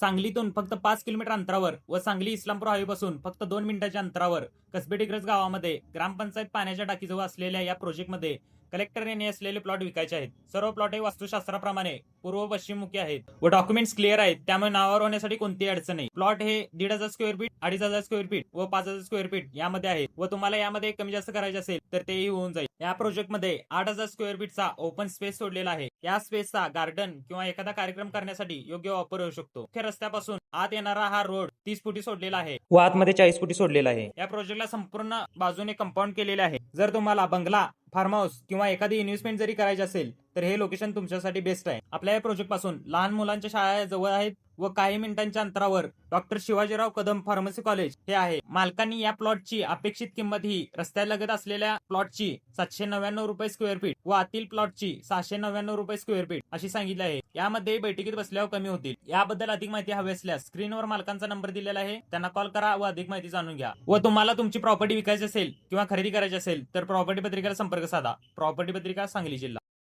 सांगलीतून फक्त 5 किलोमीटर अंतरावर व सांगली इस्लामपूर हायवेपासून फक्त 2 मिनिटांच्या अंतरावर कसबे डिग्रज गावामध्ये ग्रामपंचायत पाण्याच्या टाकीजवळ असलेल्या या प्रोजेक्टमध्ये कलेक्टर यांनी असलेले प्लॉट विकायचे आहेत. सर्व प्लॉट हे वास्तुशास्त्राप्रमाणे पूर्व पश्चिममुखी आहेत व डॉक्युमेंट्स क्लिअर आहेत, त्यामुळे नावावर होण्यासाठी कोणतीही अडचण नाही. प्लॉट हे 1,500 स्क्वेअर फीट, 2,500 स्क्वेअर फीट व 5,000 स्क्वेअर फीट यामध्ये आहे व तुम्हाला यामध्ये कमी जास्त करायचे असेल तर तेही होऊन जाईल. या प्रोजेक्टमध्ये 8,000 स्क्वेअर फीटचा ओपन स्पेस सोडलेला आहे. या स्पेसचा गार्डन किंवा एखादा कार्यक्रम करण्यासाठी योग्य वापर होऊ शकतो. मुख्य रस्त्यापासून आत येणारा हा रोड 30 फुटी सोडलेला आहे व आतमध्ये 40 फुटी सोडलेला आहे. या प्रोजेक्टला संपूर्ण बाजूने कंपाऊंड केलेले आहे. जर तुम्हाला बंगला, फार्म हाऊस किंवा एखादी इन्व्हेस्टमेंट जरी करायची असेल तर हे लोकेशन तुमच्यासाठी बेस्ट आहे. आपल्या या प्रोजेक्ट पासून लहान मुलांच्या शाळा जवळ आहेत व काही मिनिटांच्या अंतरावर doctor Shivajirao Kadam pharmacy college हे आहे. मालकांनी या प्लॉटची अपेक्षित किंमत ही रस्त्यालगत असलेल्या प्लॉटची 799 रुपये स्क्वेअर फीट व आतील प्लॉटची 699 रुपये स्क्वेअर फीट अशी सांगितली आहे. यामध्ये बैठकीत बसल्यावर कमी होतील. याबद्दल अधिक माहिती हवी असल्यास स्क्रीनवर मालकांचा नंबर दिलेला आहे, त्यांना कॉल करा व अधिक माहिती जाणून घ्या. व तुम्हाला तुमची प्रॉपर्टी विकायची असेल किंवा खरेदी करायची असेल तर प्रॉपर्टी पत्रिकेला संपर्क साधा. प्रॉपर्टी पत्रिका सांगली जिल्हा.